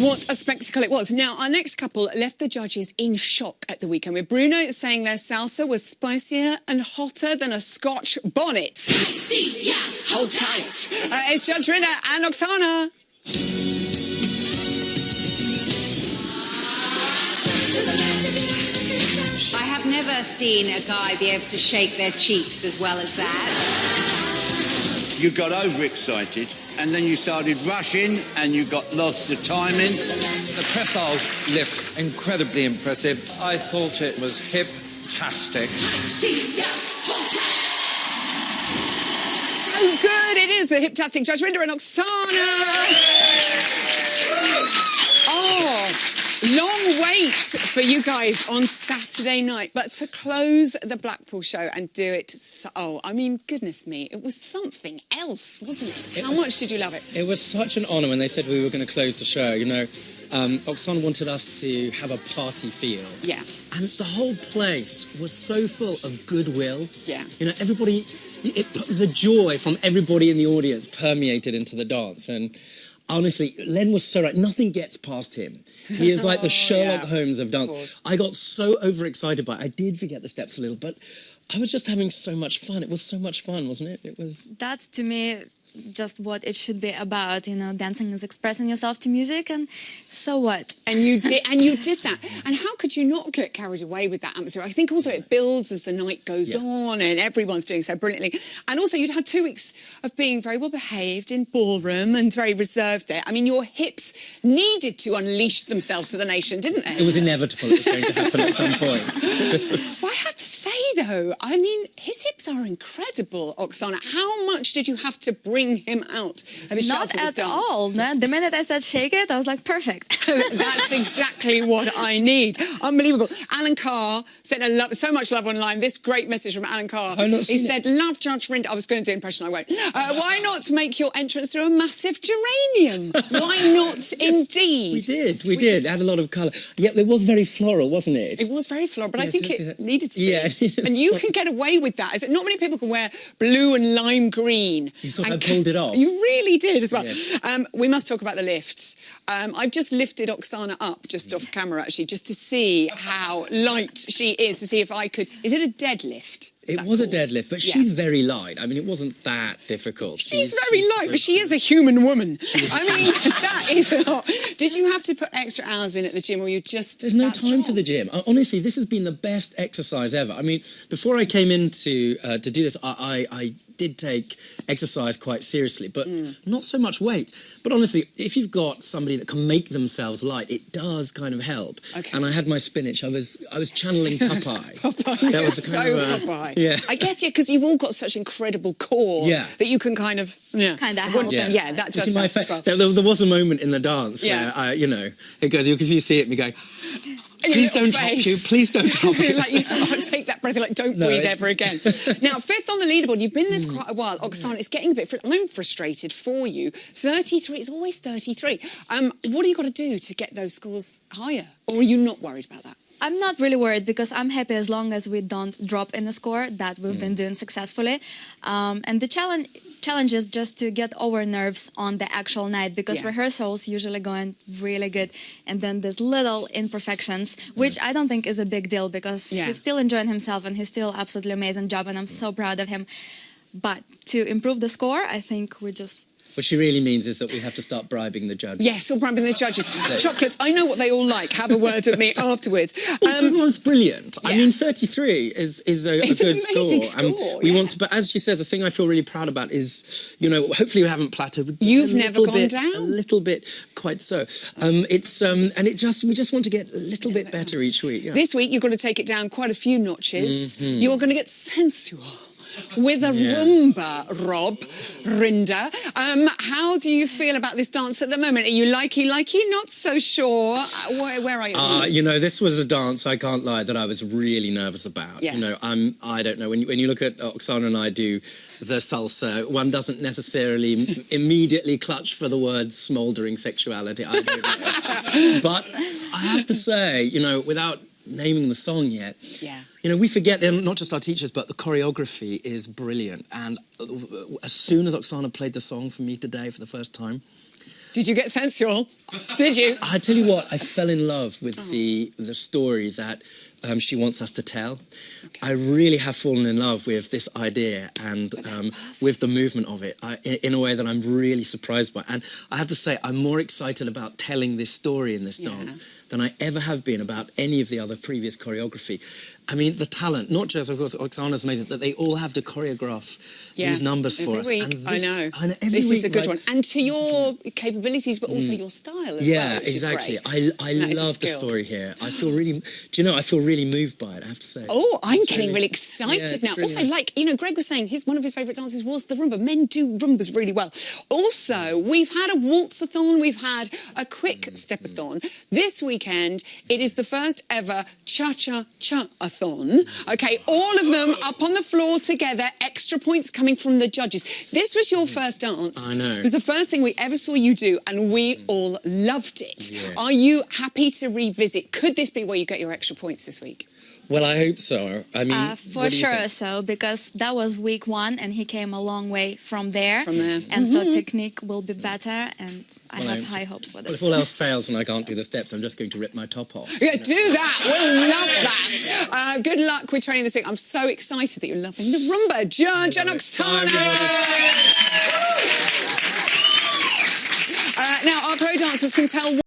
What a spectacle it was. Now, our next couple left the judges in shock at the weekend, with Bruno saying their salsa was spicier and hotter than a Scotch bonnet. See ya, hold tight. It's Judge Rinder and Oksana. I have never seen a guy be able to shake their cheeks as well as that. You got overexcited and then you started rushing and you got lost the timing. The press-aisles lift, incredibly impressive. I thought it was hip-tastic. See ya, hold tight. So good. It is the hip-tastic Judge Rinder and Oksana. Oh, long wait for you guys on Saturday night, but to close the Blackpool show and do it, I mean, goodness me, it was something else, wasn't it? How much did you love it? It was such an honour when they said we were going to close the show, you know. Oksana wanted us to have a party feel. Yeah. And the whole place was so full of goodwill. Yeah. You know, everybody, the joy from everybody in the audience permeated into the dance. And honestly, Len was so right. Nothing gets past him. He is like the Sherlock Holmes of dance. I got so overexcited by it. I did forget the steps a little, but I was just having so much fun. It was so much fun, wasn't it? It was... That's, to me, just what it should be about, you know. Dancing is expressing yourself to music, and so what? And you did that. And how could you not get carried away with that atmosphere? I think also it builds as the night goes on, and everyone's doing so brilliantly. And also you'd had 2 weeks of being very well behaved in ballroom and very reserved there. I mean, your hips needed to unleash themselves to the nation, didn't they? It was inevitable it was going to happen at some point. Well, I have to say, though, I mean, his hips are incredible, Oksana. How much did you have to bring him out of his shell for this dance? Not at all. No? The minute I said shake it, I was like, perfect. That's exactly what I need. Unbelievable. Alan Carr sent so much love online. This great message from Alan Carr. He said, love Judge Rinder. I was going to do an impression, I won't. Why not make your entrance through a massive geranium? Why not, indeed? We did. It had a lot of colour. Yeah, it was very floral, wasn't it? It was very floral, but I think it needed to be. Yeah. And you can get away with that. Is it? Not many people can wear blue and lime green. You thought I pulled it off? You really did as well. Yeah. We must talk about the lift. I've just lifted Oksana up just off camera, actually, just to see how light she is, to see if I could... Is it a deadlift? It was a deadlift, but she's very light. I mean, it wasn't that difficult. She's very light, but she is a human woman. I mean, that is a lot. Did you have to put extra hours in at the gym, or you just... There's no time for the gym. Honestly, this has been the best exercise ever. I mean, before I came in to do this, I did take exercise quite seriously, but not so much weight. But honestly, if you've got somebody that can make themselves light, it does kind of help. Okay. And I had my spinach. I was channeling Popeye. Popeye. That was the kind of Popeye. Yeah. I guess, because you've all got such incredible core that you can kind of... Kind of help. Yeah, that does help as well. There was a moment in the dance where, you know, it goes, if you see it, me going... Please don't drop you. Please don't drop you. Like you sort of take that breath, like don't breathe ever again. Now, 5th on the leaderboard. You've been there for quite a while, Oksana. It's getting a bit. I'm frustrated for you. 33. It's always 33. What do you got to do to get those scores higher, or are you not worried about that? I'm not really worried, because I'm happy as long as we don't drop in the score that we've been doing successfully. And the challenge is just to get over nerves on the actual night, because rehearsals usually going really good, and then there's little imperfections, which I don't think is a big deal, because he's still enjoying himself and he's still absolutely amazing job, and I'm so proud of him. But to improve the score, I think we just... What she really means is that we have to start bribing the judges. Yes, or bribing the judges. Chocolates, I know what they all like. Have a word with me afterwards. Everyone's brilliant. I mean, 33 is a good score. We want to, but as she says, the thing I feel really proud about is, you know, hopefully we haven't plateaued. You've never gone down? A little bit, quite so. And we just want to get a little bit better each week. Yeah. This week, you've got to take it down quite a few notches. You're going to get sensual with a rumba, Rinder. How do you feel about this dance at the moment? Are you likey, not so sure? Where are you? You know, this was a dance, I can't lie, that I was really nervous about. You know, I don't know. When you look at Oksana and I do the salsa, one doesn't necessarily immediately clutch for the word smouldering sexuality. I don't know. But I have to say, you know, without naming the song yet, you know, we forget, they're not just our teachers, but the choreography is brilliant. And as soon as Oksana played the song for me today for the first time, Did you get sensual? Did you? I tell you what, I fell in love with the story that she wants us to tell. Okay. I really have fallen in love with this idea and with the movement of it in a way that I'm really surprised by. And I have to say, I'm more excited about telling this story in this dance than I ever have been about any of the other previous choreography. I mean, the talent, not just, of course, Oksana's amazing, that they all have to choreograph these numbers for us. Week, and this, I know. And every this week, is a good one. And to your capabilities, but also your style as well. Yeah, exactly. I love the story here. I feel really, do you know, I feel really moved by it, I have to say. Oh, I'm getting really excited now. Really also, like, you know, Greg was saying one of his favourite dances was the rumba. Men do rumbas really well. Also, we've had a waltz-a-thon, we've had a quick step-a-thon. This weekend, it is the first ever cha-cha-cha-a-thon. Okay, all of them up on the floor together, extra points coming from the judges. This was your first dance. I know. It was the first thing we ever saw you do, and we all loved it. Yeah. Are you happy to revisit? Could this be where you get your extra points this week? Well, I hope so. I mean, for sure so, because that was week 1 and he came a long way from there. And so technique will be better, and I have high hopes for this. If all else fails and I can't do the steps, I'm just going to rip my top off. Yeah, do that. We'll love that. Good luck with training this week. I'm so excited that you're loving the rumba. Judge and Oksana. Now, our pro dancers can tell